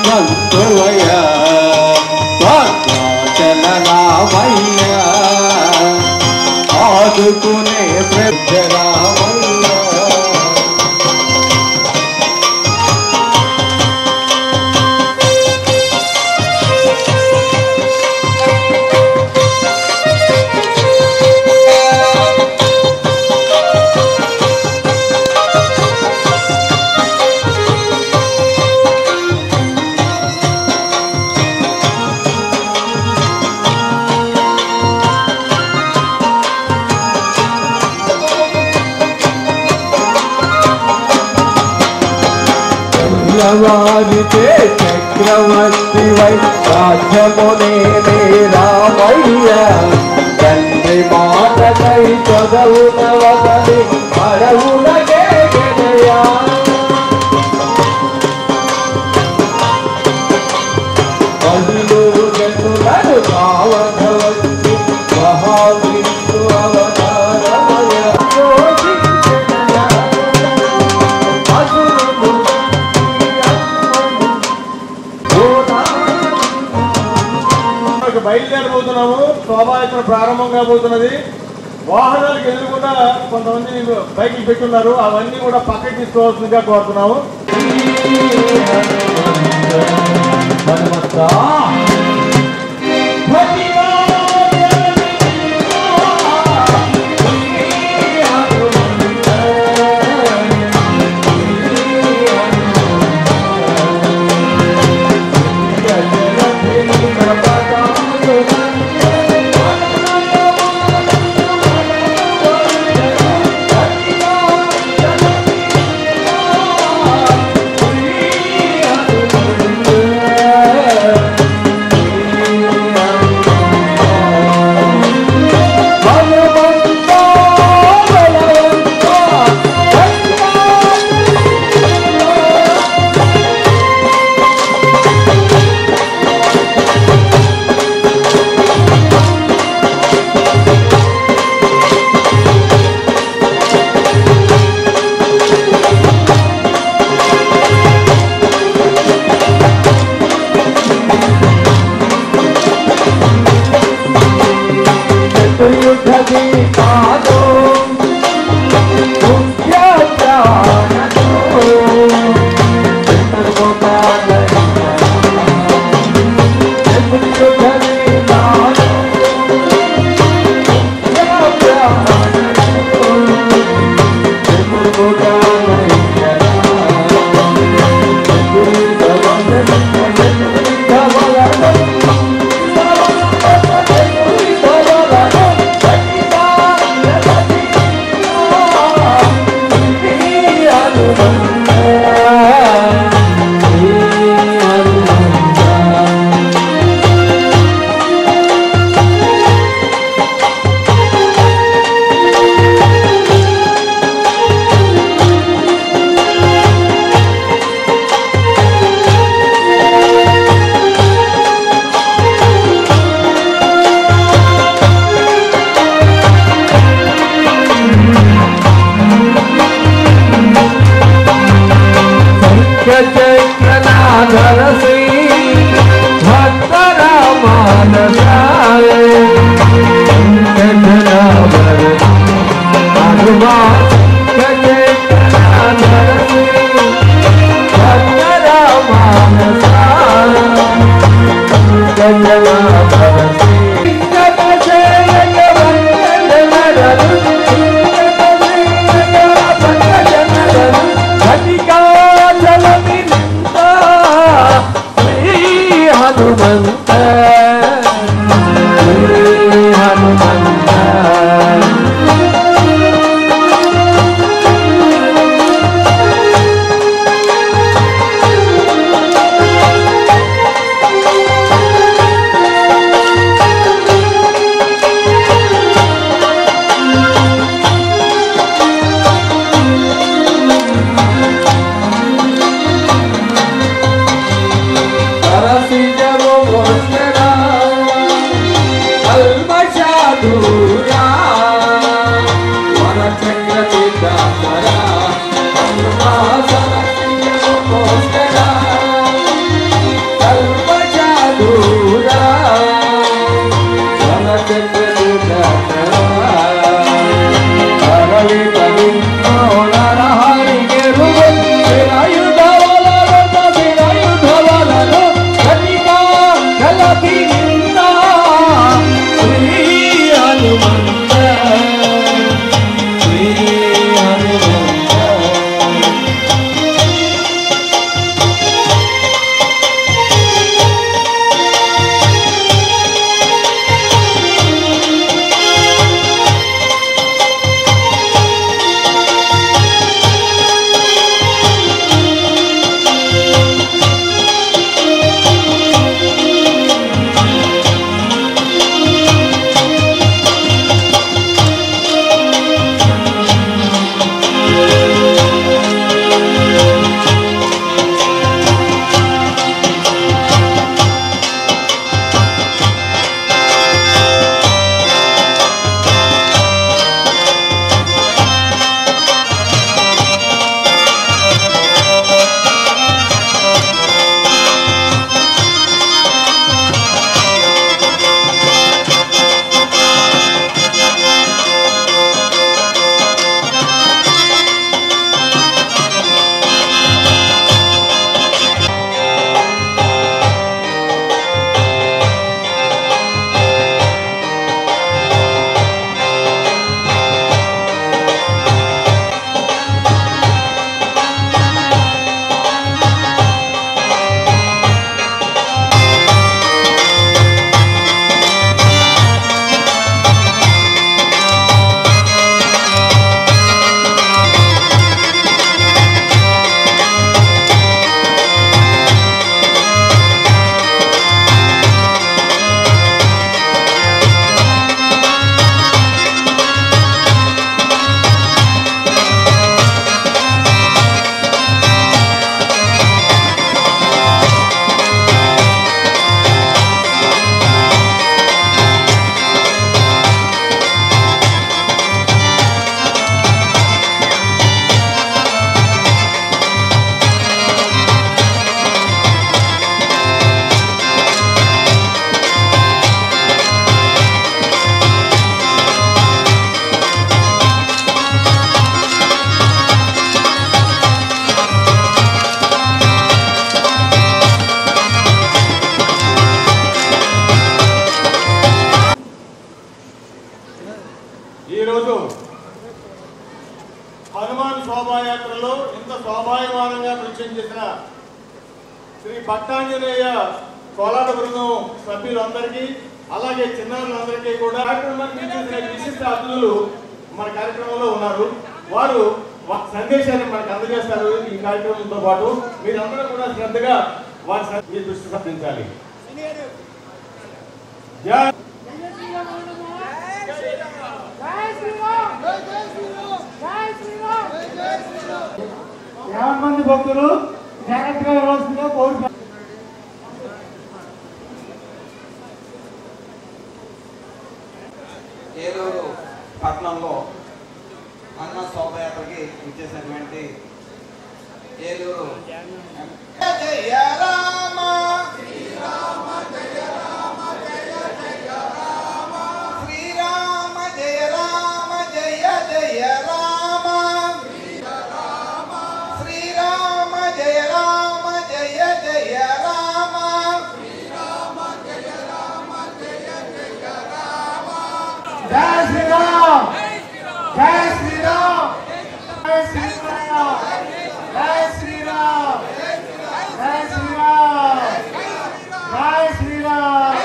హనుమంతువయ్యా స్వర్ణాచల రామయ్యా ఆదుకునే పెద్ద రామయ్యా వారితే చక్రవర్తి వై రాజ్యమునే రామయ్య తండ్రి మాటకై చదవున వదలి అడవులకే గెలయా పదులూరు జనులను కావనవచ్చి మహావిష్ణు అవతారమయ బయలుదేరబోతున్నాము. శోభాయాత్ర ప్రారంభం కాబోతున్నది. వాహనాలకు ఎదురుకుండా కొంతమంది బైకులు పెట్టున్నారు. అవన్నీ కూడా పక్కకి తీసుకోవాల్సిందిగా కోరుతున్నాము. బ్రహ్మాండంగా నృత్యం చేసిన శ్రీ భక్తాంజనేయ కోలాట బృందం సభ్యులందరికీ అలాగే చిన్నారులందరికీ కూడా కార్యక్రమానికి చేసిన విశిష్ట అతిథులు మన కార్యక్రమంలో ఉన్నారు. వారు సందేశాన్ని మనకు అందజేస్తారు. ఈ కార్యక్రమంతో పాటు మీరందరూ కూడా శ్రద్ధగా వారి దృష్టి సారించాలి. మంది భక్తులు జాగ్రత్తగా వెళ్ళవలసిందిగా కోరుతున్నారు. ఏలూరు పట్టణంలో అన్న శోభయాత్రకి ఇచ్చేసినటువంటి ఏలూరు జయ రామ శ్రీరామ జయ రామ జయ జయ రామ శ్రీరామ జయ రామ జయ జయ రామ శ్రీరామ జయ రామ జయ జయ రామ శ్రీరామ జయ రామ జయ జయ రామ జై శ్రీరామ్ జై శ్రీరామ్ జై శ్రీరామ్ జై శ్రీరామ్ జై శ్రీరామ్ జై శ్రీరామ్.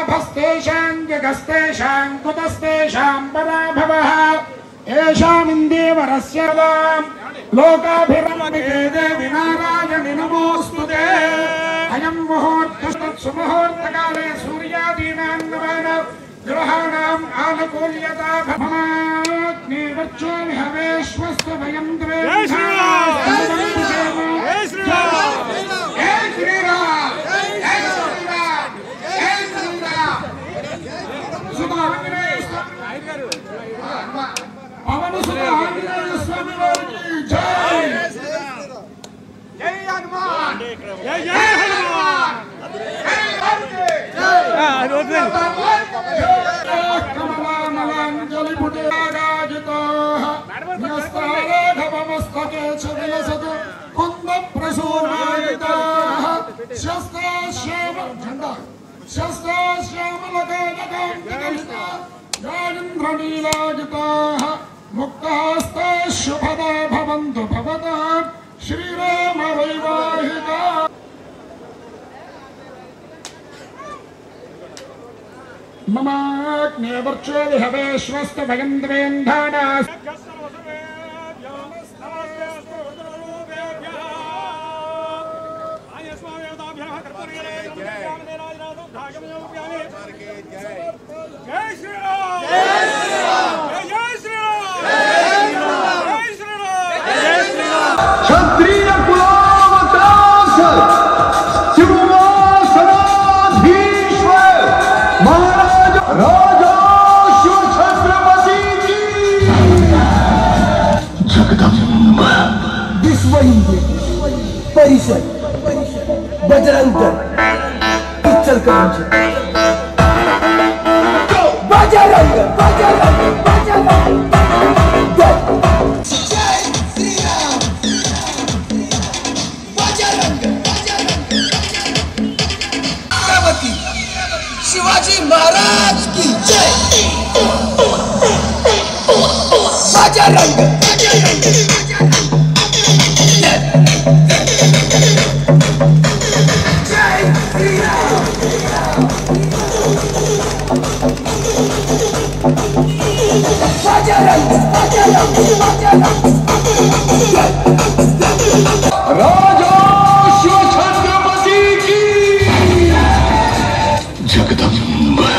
भस्तेषां जगस्तेषां कुतस्तेषां पराभवः येषामिन्देवरस्य लोकाभिरमणिके देवि नारायणि नमोऽस्तुते अयं मुहूर्तसुमुहूर्तकाले सूर्यादीनां ग्रहाणाम् आनुकूल्यता भवाग्नि वर्चोविहवेश्वस्तु वयं द्वे पवन सुत आंजनेय स्वामी वारी जय जय हनुमान जय जय हनुमान कमलामलांजलि पुटेराजितः न्यस्ताराघवमस्तके च विलसतु कुन्दप्रसूनायितः शस्त्राश्याम झण्डा शस्त्राश्यामलकालकान्तिकलिता राजेन्द्रनीलाजिताः मुक्तास्ते शुभदा भवन्तु भवतः श्रीराम वैवाहिका ममाग्नेवर्चो विहवेश्वस्तु भयं द्वेन्धानाः जय श्री राम जय श्री राम जय श्री राम क्षत्रिय कुलावतास सिंहासनाधीश्वर महाराज राजा शिव छत्रपति की जगदम्बा विश्व हिंदू परिषद बजरंग दल इचलकरंजी बजरंग बजरंग बजरंग दल जय श्री राम बजरंग बजरंग छत्रपति शिवाजी महाराज की जय बजरंग बजरंग जय श्री राम बजरंग बजरंग बजरंग राजा शिव छत्रपति की जगदम्बा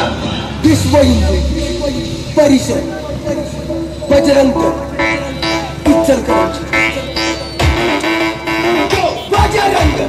विश्व हिंदू परिषद बजरंग इचलकरंजी बजरंग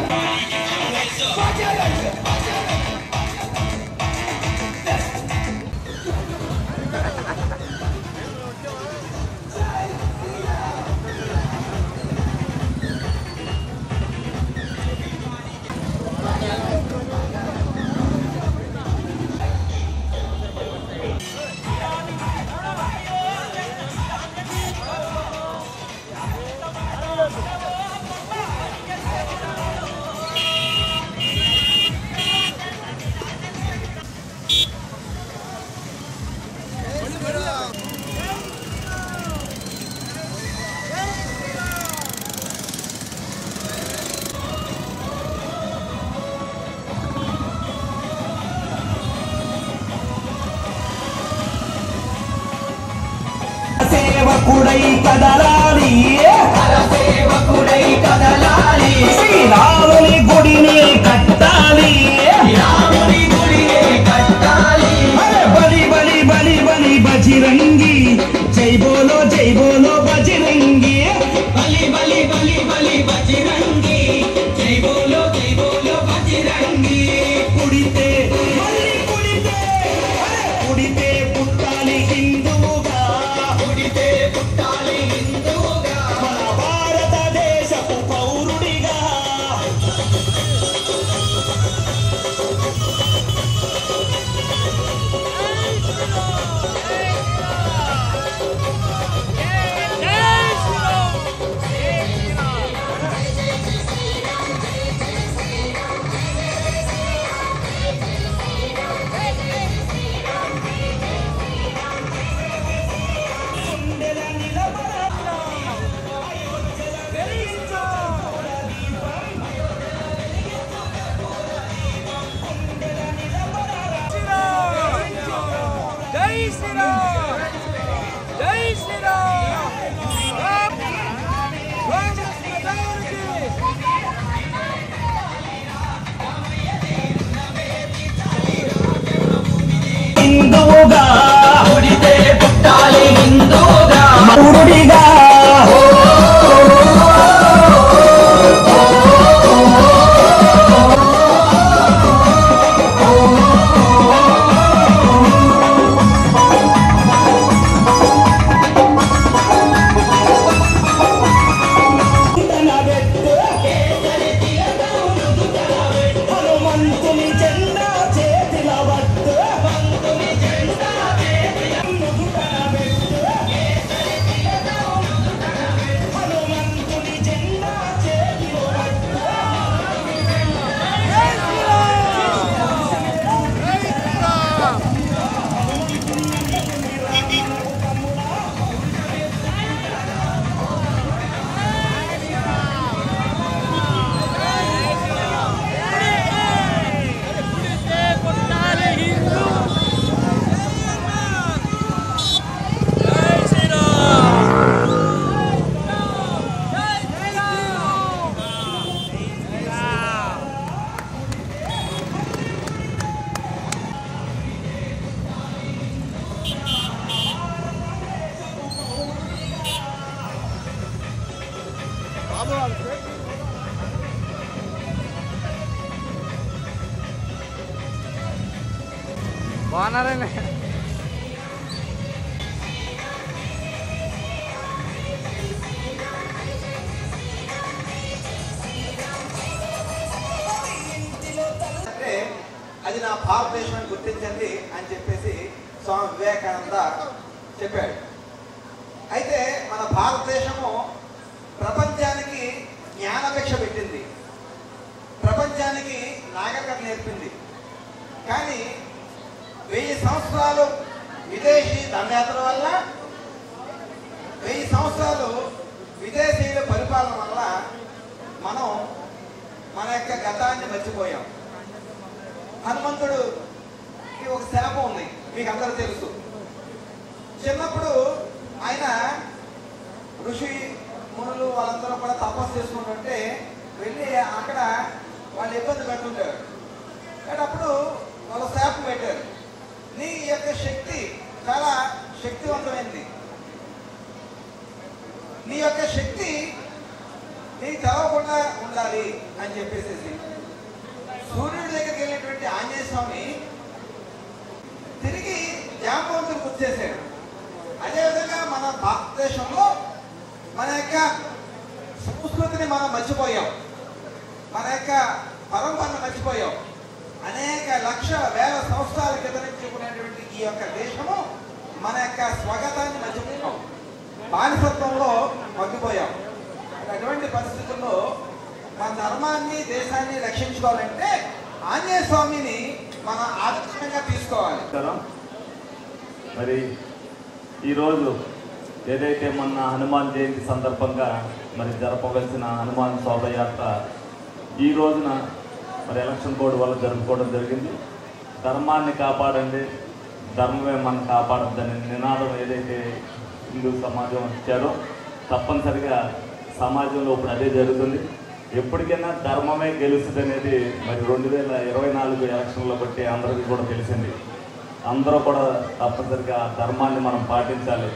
శ్రీరాముని గుడిని కట్టాలి బలి బలి బలి బలి బజిరంగి జై బోలో బజిరంగి బలి బలి బలి బలి బజిరంగి జై బోలో బజిరంగి కుడితే మళ్ళీ కుడితే పుట్టాలి హిందువుగా మన భారతదేశపు పౌరుడిగా హిందువుగా పుడితే పుట్టాలి హిందువుగా పౌరుడిగా హనుమంతుని జెండా చేతిల వద్దు హనుమంతుని జెండా చేతిలో వద్దు బాగున్నారండి. అంటే అది నా భారతదేశాన్ని గుర్తించండి అని చెప్పేసి స్వామి వివేకానంద చెప్పాడు. అయితే మన భారతదేశము ప్రపంచానికి జ్ఞానభిక్ష పెట్టింది, ప్రపంచానికి నాగరికత నేర్పింది. కానీ 1000 సంవత్సరాలు విదేశీ దండయాత్ర వల్ల, 1000 సంవత్సరాలు విదేశీయుల పరిపాలన వల్ల మనం మన యొక్క గతాన్ని మర్చిపోయాం. హనుమంతుడికి ఒక శాపం ఉంది, మీకు అందరూ తెలుసు. చిన్నప్పుడు ఆయన ఋషి మునులు వాళ్ళందరూ కూడా తపస్సు చేసుకుంటుంటే వెళ్ళి అక్కడ వాళ్ళు ఇబ్బంది పెడుతుంటారు. కానీ అప్పుడు వాళ్ళు శాపం పెట్టారు, నీ యొక్క శక్తి చాలా శక్తివంతమైనది. నీ యొక్క శక్తి నీ తెలవకుండా ఉండాలి అని చెప్పేసి సూర్యుడి దగ్గరికి వెళ్ళినటువంటి ఆంజనేయ స్వామి తిరిగి జాంబవంతుడికి వచ్చేసాడు. అదేవిధంగా మన భారతదేశంలో మన యొక్క సంస్కృతిని మనం మర్చిపోయాం, మన యొక్క పరంపరను మర్చిపోయాం. అనేక లక్షల వేల సంవత్సరాల క్రితం నుంచి ఉన్నటువంటి ఈ యొక్క దేశము మన యొక్క స్వాగతాన్ని మర్చిపోయాం, బానిసత్వంలో మగ్గిపోయాం. అటువంటి పరిస్థితుల్లో మన ధర్మాన్ని దేశాన్ని రక్షించుకోవాలంటే ఆంజనేయ స్వామిని మనం ఆదర్శంగా తీసుకోవాలి. మరి ఈరోజు ఏదైతే మొన్న హనుమాన్ జయంతి సందర్భంగా మరి జరపవలసిన హనుమాన్ శోభయాత్ర ఈ రోజున మరి ఎలక్షన్ కోడ్ వల్ల జరుపుకోవడం జరిగింది. ధర్మాన్ని కాపాడండి, ధర్మమే మనం కాపాడద్దని నినాదం ఏదైతే హిందూ సమాజం ఇచ్చారో తప్పనిసరిగా సమాజంలో ఇప్పుడు అదే జరుగుతుంది. ఎప్పటికైనా ధర్మమే గెలుస్తుంది అనేది మరి 2024 ఎలక్షన్లో బట్టి అందరికీ కూడా తెలిసింది. అందరూ కూడా తప్పనిసరిగా ధర్మాన్ని మనం పాటించాలి.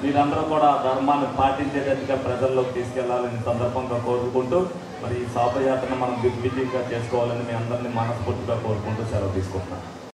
మీరందరూ కూడా ధర్మాన్ని పాటించేటట్టుగా ప్రజల్లోకి తీసుకెళ్లాలని సందర్భంగా కోరుకుంటూ మరి ఈ శోభయాత్రను మనం దిగ్విజయంగా చేసుకోవాలని మీ అందరినీ మనస్ఫూర్తిగా కోరుకుంటూ సెలవు తీసుకుంటున్నాను.